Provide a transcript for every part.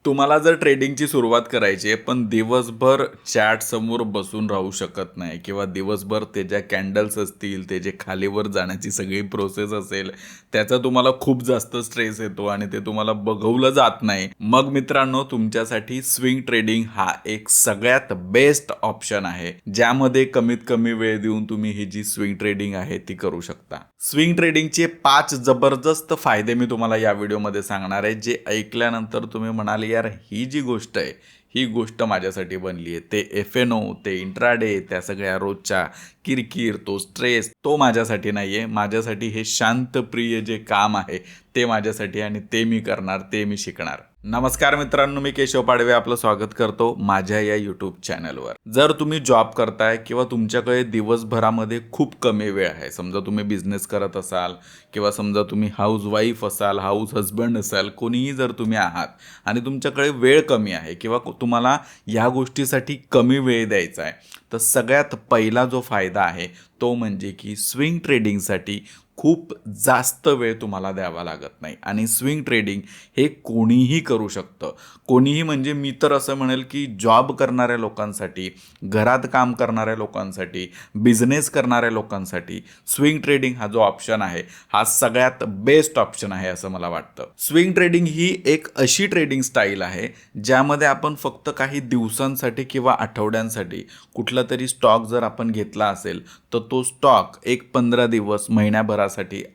तुम्हाला जर ट्रेडिंगची सुरुवात करायची आहे पण दिवसभर चॅट समोर बसून राहू शकत नाही किंवा दिवसभर ते ज्या कॅन्डल्स असतील ते जे खालीवर जाण्याची सगळी प्रोसेस असेल त्याचा तुम्हाला खूप जास्त स्ट्रेस येतो आणि ते तुम्हाला बघवलं जात नाही, मग मित्रांनो तुमच्यासाठी स्विंग ट्रेडिंग हा एक सगळ्यात बेस्ट ऑप्शन आहे ज्यामध्ये कमीत कमी वेळ देऊन तुम्ही ही जी स्विंग ट्रेडिंग आहे ती करू शकता. स्विंग ट्रेडिंगचे 5 जबरदस्त फायदे मी तुम्हाला या व्हिडिओमध्ये सांगणार आहे जे ऐकल्यानंतर तुम्ही म्हणाले यार ही जी गोष्ट आहे ही गोष्ट माझ्यासाठी बनली आहे. ते एफ-एन-ओ, ते इंट्राडे, त्या सगळ्या रोजच्या किरकिर, तो स्ट्रेस, तो माझ्यासाठी नाही आहे. माझ्यासाठी हे शांतप्रिय जे काम आहे ते माझ्यासाठी आणि ते मी करणार, ते मी शिकणार. नमस्कार मित्रांनो, मी केशव पाडवे आपलं स्वागत करतो माझ्या या यूट्यूब चॅनलवर. जर तुम्ही जॉब करताय किंवा तुमच्याकडे दिवसभरामध्ये खूप कमी वेळ आहे, समजा तुम्ही बिझनेस करत असाल किंवा समजा तुम्ही हाऊसवाईफ असाल, हाऊस हजबंड असाल, कोणीही जर तुम्ही आहात आणि तुमच्याकडे वेळ कमी आहे किंवा तुम्हाला या गोष्टीसाठी कमी वेळ द्यायचा आहे, तर सगळ्यात पहिला जो फायदा आहे तो म्हणजे की स्विंग ट्रेडिंगसाठी खूप जास्त वेळ तुम्हाला द्यावा लागत नाही. आणि स्विंग ट्रेडिंग हे कोणीही करू शकतं. कोणीही म्हणजे मी तर असं म्हणेल की जॉब करणाऱ्या लोकांसाठी, घरात काम करणाऱ्या लोकांसाठी, बिझनेस करणाऱ्या लोकांसाठी स्विंग ट्रेडिंग हा जो ऑप्शन आहे हा सगळ्यात बेस्ट ऑप्शन आहे असं मला वाटतं. स्विंग ट्रेडिंग ही एक अशी ट्रेडिंग स्टाईल आहे ज्यामध्ये आपण फक्त काही दिवसांसाठी किंवा आठवड्यांसाठी कुठला तरी स्टॉक जर आपण घेतला असेल तर तो स्टॉक एक 15 दिवस महिन्याभरासाठी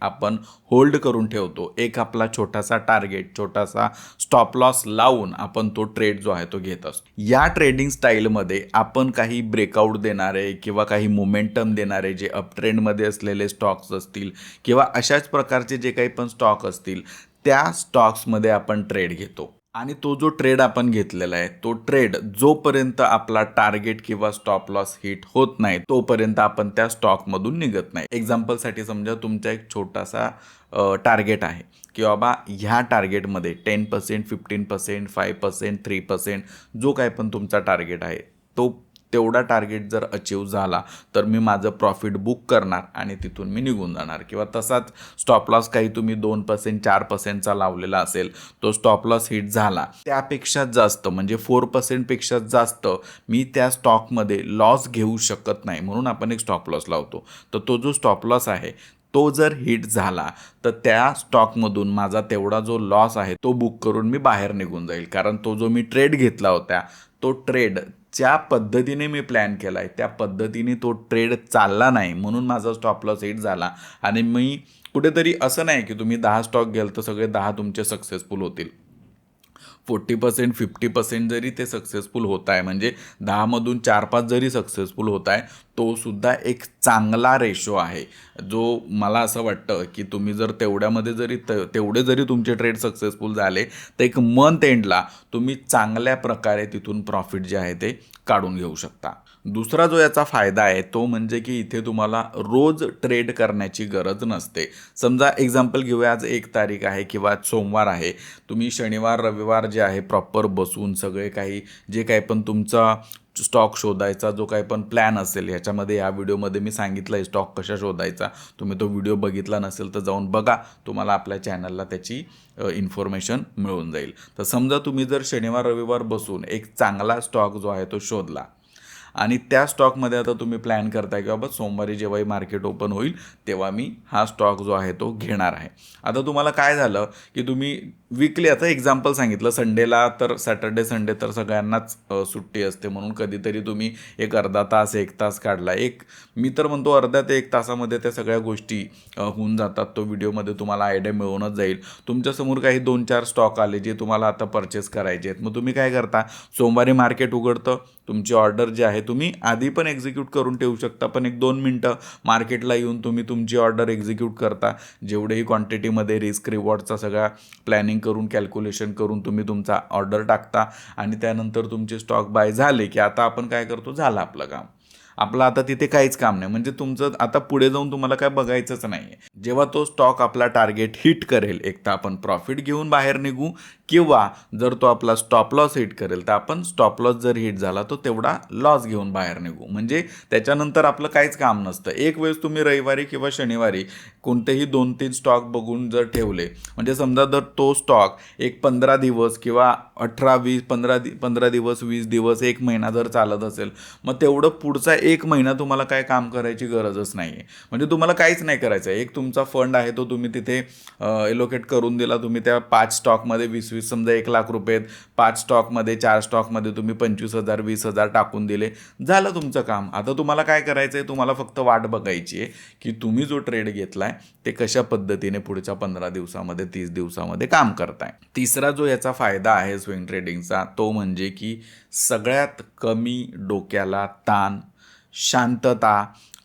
आपण होल्ड करून ठेवतो. एक आपला छोटासा टार्गेट, छोटासा स्टॉप लॉस लावून आपण तो ट्रेड जो आहे तो घेत असतो. या ट्रेडिंग स्टाईलमध्ये आपण काही ब्रेकआउट देणारे किंवा काही मोमेंटम देणारे जे अप ट्रेंडमध्ये असलेले स्टॉक्स असतील किंवा अशाच प्रकारचे जे काही पण स्टॉक असतील त्या स्टॉक्समध्ये आपण ट्रेड घेतो. आणि तो जो ट्रेड आपण घेतलेला आहे तो ट्रेड जोपर्यंत आपला टार्गेट किंवा स्टॉप लॉस हिट होत नाही तोपर्यंत आपण त्या स्टॉकमधून निघत नाही. एक्झाम्पलसाठी समजा तुमचा एक छोटासा टार्गेट आहे की बाबा ह्या टार्गेटमध्ये 10%, 15%, 5%, 3% जो काय पण तुमचा टार्गेट आहे तो तेवढा टार्गेट जर अचीव झाला तर मी माझं प्रॉफिट बुक करणार आणि तिथून मी निघून जाणार. किंवा तसाच स्टॉप लॉस काही तुम्ही 2%, 4%चा लावलेला असेल, तो स्टॉप लॉस हिट झाला त्यापेक्षा जास्त म्हणजे 4% पेक्षा जास्त मी त्या स्टॉकमध्ये लॉस घेऊ शकत नाही म्हणून आपण एक स्टॉप लॉस लावतो. तर तो जो स्टॉप लॉस आहे तो जर हिट झाला तर त्या स्टॉकमधून माझा तेवढा जो लॉस आहे तो बुक करून मी बाहेर निघून जाईल. कारण तो जो मी ट्रेड घेतला होता तो ट्रेड ज्या पद्धतीने मी प्लॅन केला आहे त्या पद्धतीने तो ट्रेड चालला नाही म्हणून माझा स्टॉप लॉस हिट झाला. आणि मी कुठेतरी असं नाही की तुम्ही 10 स्टॉक घ्याल तर सगळे 10 तुमचे सक्सेसफुल होतील. 40%, 50% जरी ते सक्सेसफुल होत आहे म्हणजे 10मधून 4-5 जरी सक्सेसफुल होत आहे तो सुद्धा एक चांगला रेशो आहे. जो मला असं वाटतं की तुम्ही जर तेवढ्यामध्ये जरी तेवढे जरी तुमचे ट्रेड सक्सेसफुल झाले तर एक मंथ एंडला तुम्ही चांगल्या प्रकारे तिथून प्रॉफिट जे आहे ते काढून घेऊ शकता. दुसरा जो याचा फायदा आहे तो म्हणजे की इथे तुम्हाला रोज ट्रेड करण्याची गरज नसते. समजा एक्झाम्पल घेऊया, आज 1 तारीख आहे किंवा आज सोमवार आहे, तुम्ही शनिवार रविवार जे आहे प्रॉपर बसून सगळे काही जे काही पण तुमचा स्टॉक शोधायचा जो काही पण प्लॅन असेल, ह्याच्यामध्ये या व्हिडिओमध्ये मी सांगितलं आहे स्टॉक कशा शोधायचा. तुम्ही तो व्हिडिओ बघितला नसेल तर जाऊन बघा, तुम्हाला आपल्या चॅनलला त्याची इन्फॉर्मेशन मिळून जाईल. तर समजा तुम्ही जर शनिवार रविवार बसून एक चांगला स्टॉक जो आहे तो शोधला आणि त्या स्टॉकमध्ये आता तुम्ही प्लॅन करताय की बाबा सोमवारी जेव्हाही मार्केट ओपन होईल तेव्हा मी हा स्टॉक जो आहे तो घेणार आहे. आता तुम्हाला काय झालं की तुम्ही वीकली, आता एक्झाम्पल सांगितलं, संडेला तर सॅटर्डे संडे तर सगळ्यांनाच सुट्टी असते म्हणून कधीतरी तुम्ही एक अर्धा तास 1 तास काढला, मी तर म्हणतो अर्ध्या ते 1 तासामध्ये त्या सगळ्या गोष्टी होऊन जातात. तो व्हिडिओमध्ये तुम्हाला आयडिया मिळूनच जाईल. तुमच्यासमोर काही 2-4 स्टॉक आले जे तुम्हाला आता परचेस करायचे आहेत, मग तुम्ही काय करता, सोमवारी मार्केट उघडतं, तुमची ऑर्डर जी आहे तुम्ही आधी पण एक्झिक्यूट करून ठेवू शकता पण 1-2 मिनटं मार्केटला येऊन तुम्ही तुमची ऑर्डर एक्झिक्यूट करता. जेवढेही क्वांटिटीमध्ये रिस्क रिवॉर्डचा सगळा प्लॅनिंग करून कॅल्क्युलेशन करून तुम्ही तुमचा ऑर्डर टाकता आणि त्यानंतर तुमचे स्टॉक बाय झाले की आता आपण काय करतो, झालं आपलं काम. आपलं आता तिथे काहीच काम नाही. म्हणजे तुमचं आता पुढे जाऊन तुम्हाला काय बघायचंच नाही आहे. जेव्हा तो स्टॉक आपला टार्गेट हिट करेल, एक तर आपण प्रॉफिट घेऊन बाहेर निघू, किंवा जर तो आपला स्टॉप लॉस हिट करेल तर आपण स्टॉप लॉस जर हिट झाला तो तेवढा लॉस घेऊन बाहेर निघू. म्हणजे त्याच्यानंतर आपलं काहीच काम नसतं. एक वेळेस तुम्ही रविवारी किंवा शनिवारी कोणतेही 2-3 स्टॉक बघून जर ठेवले, म्हणजे समजा जर तो स्टॉक एक 15 दिवस किंवा 18-20 15 दिवस, 20 दिवस, 1 महिना जर चालत असेल, मग तेवढं पुढचा 1 महिना तुम्हाला काय काम करायची गरजच नाही आहे. म्हणजे तुम्हाला काहीच नाही करायचं आहे. एक तुमचा फंड आहे तो तुम्ही तिथे एलोकेट करून दिला. तुम्ही त्या 5 स्टॉकमध्ये 20-20 समजा 1,00,000 रुपये, 5 स्टॉकमध्ये 4 स्टॉकमध्ये तुम्ही 25,000 20,000 टाकून दिले, झालं तुमचं काम. आता तुम्हाला काय करायचं आहे, तुम्हाला फक्त वाट बघायची आहे की तुम्ही जो ट्रेड घेतला आहे ते कशा पद्धतीने पुढच्या 15 दिवसामध्ये 30 दिवसामध्ये काम करताय. तिसरा जो याचा फायदा आहे स्विंग ट्रेडिंगचा, तो म्हणजे की सगळ्यात कमी डोक्याला ताण, शांतता,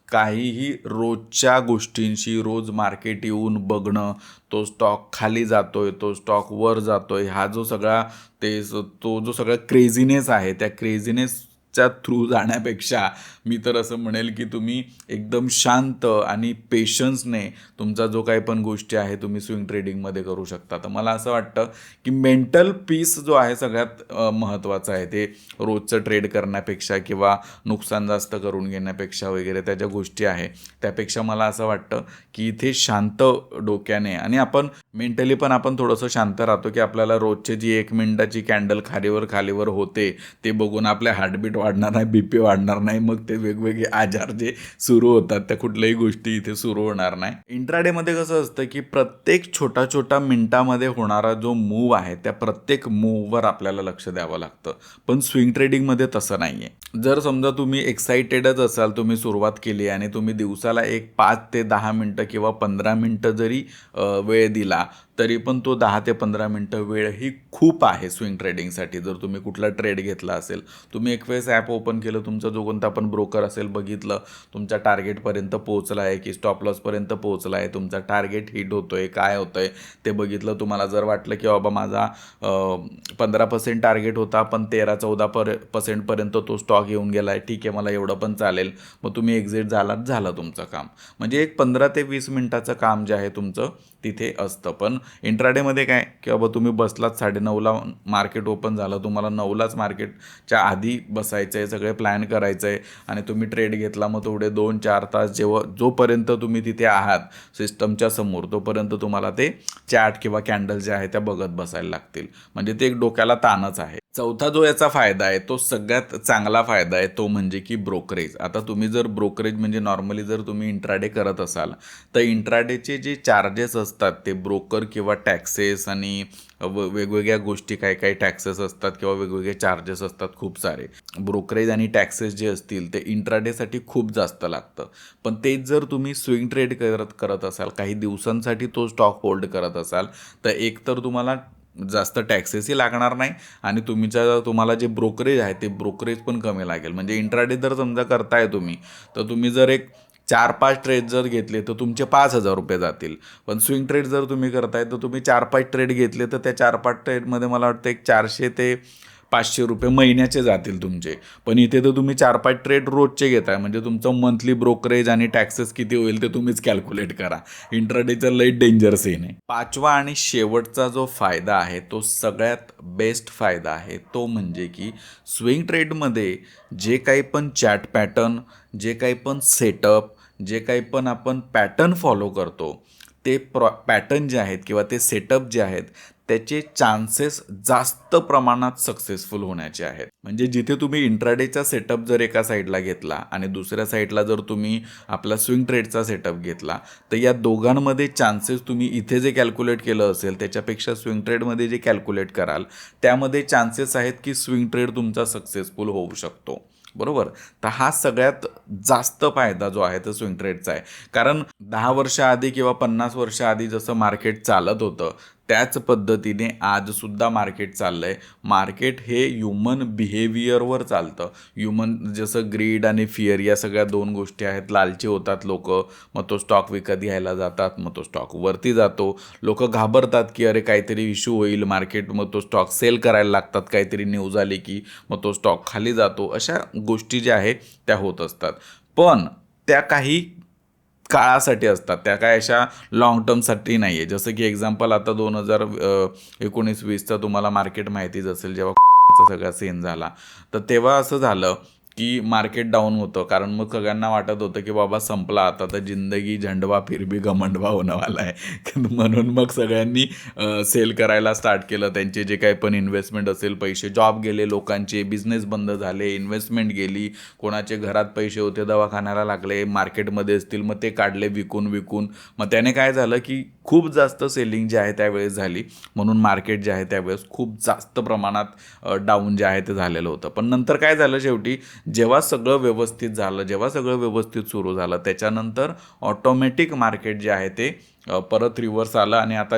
काहीही रोजच्या गोष्टींशी रोज मार्केट येऊन बघणं, तो स्टॉक खाली जातोय, तो स्टॉक वर जातोय, हा जो सगळा तो जो सगळा क्रेझीनेस आहे, त्या क्रेझीनेसच्या थ्रू जाण्यापेक्षा मी तर असं म्हणेल की तुम्ही एकदम शांत आणि पेशन्सने तुमचा जो काही पण गोष्टी आहे तुम्ही स्विंग ट्रेडिंगमध्ये करू शकता. तर मला असं वाटतं की मेंटल पीस जो आहे सगळ्यात महत्त्वाचा आहे. ते रोजचं ट्रेड करण्यापेक्षा किंवा नुकसान जास्त करून घेण्यापेक्षा वगैरे त्या ज्या गोष्टी आहे त्यापेक्षा मला असं वाटतं की इथे शांत डोक्याने, आणि आपण मेंटली पण आपण थोडंसं शांत राहतो की आपल्याला रोजची जी 1 मिनिटाची कॅन्डल खालीवर होते ते बघून आपले हार्टबीट वाढणार नाही, BP वाढणार नाही, मग ते वेगवेगळे आजार जे सुरू होतात त्या कुठल्याही गोष्टी इथे सुरू होणार नाही. इंट्राडेमध्ये कसं असतं की प्रत्येक छोटा मिनिटामध्ये होणारा जो मूव आहे त्या प्रत्येक मूववर आपल्याला लक्ष द्यावं लागतं. पण स्विंग ट्रेडिंगमध्ये तसं नाही आहे. जर समजा तुम्ही एक्साइटेडच असाल, तुम्ही सुरुवात केली आणि तुम्ही दिवसाला एक 5 ते 10 मिनटं किंवा 15 मिनटं जरी वेळ दिला तरी पण तो 10 ते 15 मिनटं वेळ ही खूप आहे स्विंग ट्रेडिंगसाठी. जर तुम्ही कुठला ट्रेड घेतला असेल, तुम्ही एक वेळेस ॲप ओपन केलं, तुमचा जो कोणता पण ब्रोकर असेल बघितलं, तुमच्या टार्गेटपर्यंत पोहोचला आहे की स्टॉप लॉसपर्यंत पोहोचला आहे, तुमचा टार्गेट हिट होतो आहे, काय होतं आहे ते बघितलं. तुम्हाला जर वाटलं की बाबा माझा 15% टार्गेट होता पण 13-14% तो स्टॉक येऊन गेला आहे, ठीक आहे मला एवढं पण चालेल, मग तुम्ही एक्झिट झालं तुमचं काम. म्हणजे एक 15 ते 20 मिनिटाचं काम जे आहे तुमचं तिथे असतं. पण इंट्राडेमध्ये काय की बाबा तुम्ही बसलात 9:30ला मार्केट ओपन झालं, तुम्हाला 9लाच मार्केटच्या आधी बसायचं आहे, सगळे प्लॅन करायचं आहे आणि तुम्ही ट्रेड घेतला, मग तेवढे 2-4 तास जोपर्यंत तुम्ही तिथे आहात सिस्टमच्या समोर तोपर्यंत तुम्हाला ते चॅट किंवा कॅन्डल जे आहे त्या बघत बसायला लागतील. म्हणजे ते एक डोक्याला ताणच आहे. चौथा जो याचा फायदा आहे तो सगळ्यात चांगला फायदा आहे, तो म्हणजे की ब्रोकरेज. आता तुम्ही जर ब्रोकरेज म्हणजे नॉर्मली जर तुम्ही इंट्राडे करत असाल तर इंट्राडेचे जे चार्जेस असतात ते ब्रोकर किंवा टॅक्सेस आणि वेगवेगळ्या गोष्टी, काही टॅक्सेस असतात किंवा वेगवेगळे चार्जेस असतात खूप सारे. ब्रोकरेज आणि टॅक्सेस जे असतील ते इंट्राडेसाठी खूप जास्त लागतं. पण तेच जर तुम्ही स्विंग ट्रेड करत असाल, काही दिवसांसाठी तो स्टॉक होल्ड करत असाल, तर एक तर तुम्हाला जास्त टॅक्सेसही लागणार नाही आणि तुम्हाला जे ब्रोकरेज आहे ते ब्रोकरेज पण कमी लागेल. म्हणजे इंट्राडे जर समजा करताय तुम्ही, तर तुम्ही जर एक 4-5 ट्रेड जर घेतले तर तुमचे 5,000 रुपये जातील. पण स्विंग ट्रेड जर तुम्ही करताय तर तुम्ही 4-5 ट्रेड घेतले तर त्या 4-5 ट्रेडमध्ये मला वाटतं एक 400 ते 500 रुपये महिन्याचे जातील तुमचे. पण इथे तर तुम्ही 4-5 ट्रेड रोजचे घेताय, म्हणजे तुमचं मंथली ब्रोकरेज आणि टॅक्सेस किती होईल ते तुम्हीच कॅल्क्युलेट करा. इंट्राडेचं लई डेंजर सीन आहे. 5वा आणि शेवटचा जो फायदा आहे तो सगळ्यात बेस्ट फायदा आहे, तो म्हणजे की स्विंग ट्रेडमध्ये जे काही पण चॅट पॅटर्न, जे काही पण सेटअप, जे काही पण आपण पॅटर्न फॉलो करतो ते पॅटर्न जे आहेत किंवा ते सेटअप जे आहेत त्याचे चान्सेस जास्त प्रमाणात सक्सेसफुल होण्याचे आहेत. म्हणजे जिथे तुम्ही इंट्राडेचा सेटअप जर एका साईडला घेतला आणि दुसऱ्या साईडला जर तुम्ही आपला स्विंग ट्रेडचा सेटअप घेतला तर या दोघांमध्ये चान्सेस तुम्ही इथे जे कॅल्क्युलेट केलं असेल त्याच्यापेक्षा स्विंग ट्रेडमध्ये जे कॅल्क्युलेट कराल त्यामध्ये चान्सेस आहेत की स्विंग ट्रेड तुमचा सक्सेसफुल होऊ शकतो. बरोबर. तर हा सगळ्यात जास्त फायदा जो आहे तो स्विंग ट्रेडचा आहे. कारण 10 वर्ष आधी किंवा 50 वर्ष आधी जसं मार्केट चालत होतं त्याच पद्धतीने आजसुद्धा मार्केट चाललं आहे. मार्केट हे ह्युमन बिहेवियरवर चालतं. ह्युमन जसं ग्रीड आणि फिअर या सगळ्या 2 गोष्टी आहेत. लालची होतात लोकं, मग तो स्टॉक विकत घ्यायला जातात, मग तो स्टॉक वरती जातो. लोकं घाबरतात की अरे काहीतरी इश्यू होईल मार्केट, मग तो स्टॉक सेल करायला लागतात. काहीतरी न्यूज आली की मग तो स्टॉक खाली जातो. अशा गोष्टी ज्या आहेत त्या होत असतात. पण त्या काही काळासाठी असतात, त्या काय अशा लाँग टर्मसाठी नाही आहे. जसं की एक्झाम्पल आता 2019-20चा तुम्हाला मार्केट माहितीच असेल, जेव्हा चा सगळा सीन झाला. तर तेव्हा असं झालं की मार्केट डाऊन होतं, कारण मग सगळ्यांना वाटत होतं की बाबा संपला आता तर जिंदगी झंडवा फिर भी घमंडवा होणंवाला आहे. म्हणून मग सगळ्यांनी सेल करायला स्टार्ट केलं. त्यांचे जे काही पण इन्व्हेस्टमेंट असेल, पैसे, जॉब गेले लोकांचे, बिझनेस बंद झाले, इन्व्हेस्टमेंट गेली, कोणाचे घरात पैसे होते दवाखान्याला लागले, मार्केटमध्ये असतील मग ते काढले विकून. मग त्याने काय झालं की खूप जास्त सेलिंग जी आहे त्यावेळेस झाली, म्हणून मार्केट जे आहे त्यावेळेस खूप जास्त प्रमाणात डाऊन जे आहे ते झालेलं होतं. पण नंतर काय झालं, शेवटी जेव्हा सगळं व्यवस्थित झालं, जेव्हा सगळं व्यवस्थित सुरू झालं, त्याच्यानंतर ऑटोमॅटिक मार्केट जे आहे ते परत रिव्हर्स आलं. आणि आता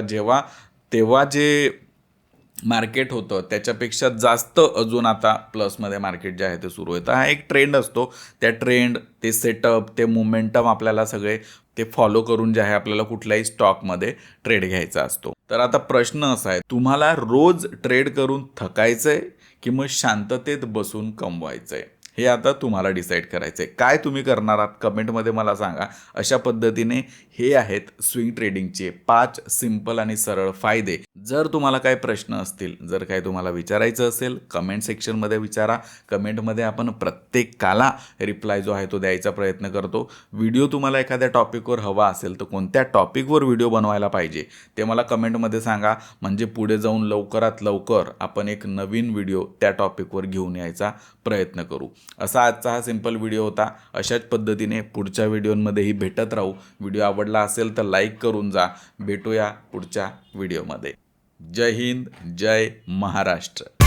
तेव्हा जे मार्केट होतं त्याच्यापेक्षा जास्त अजून आता प्लसमध्ये मार्केट जे आहे ते सुरू आहे. तर हा एक ट्रेंड असतो. त्या ट्रेंड, ते सेटअप, ते मोमेंटम आपल्याला सगळे ते फॉलो करून जे आहे आपल्याला कुठल्याही स्टॉकमध्ये ट्रेड घ्यायचा असतो. तर आता प्रश्न असा आहे, तुम्हाला रोज ट्रेड करून थकायचं आहे की मग शांततेत बसून कमवायचं आहे? हे आता तुम्हाला डिसाईड करायचं आहे. काय तुम्ही करणार आहात कमेंटमध्ये मला सांगा. अशा पद्धतीने हे आहेत स्विंग ट्रेडिंगचे 5 सिंपल आणि सरळ फायदे. जर तुम्हाला काही प्रश्न असतील, जर काही तुम्हाला विचारायचं असेल, कमेंट सेक्शनमध्ये विचारा. कमेंटमध्ये आपण प्रत्येकाला रिप्लाय जो आहे तो द्यायचा प्रयत्न करतो. व्हिडिओ तुम्हाला एखाद्या टॉपिकवर हवा असेल तर कोणत्या टॉपिकवर व्हिडिओ बनवायला पाहिजे ते मला कमेंटमध्ये सांगा. म्हणजे पुढे जाऊन लवकरात लवकर आपण एक नवीन व्हिडिओ त्या टॉपिकवर घेऊन यायचा प्रयत्न करू. असा आजचा हा सिंपल व्हिडिओ होता. अशाच पद्धतीने पुढच्या व्हिडिओंमध्येही भेटत राहू. व्हिडिओ आवडला असेल तर लाईक करून जा. भेटूया पुढच्या व्हिडिओमध्ये. जय हिंद, जय महाराष्ट्र.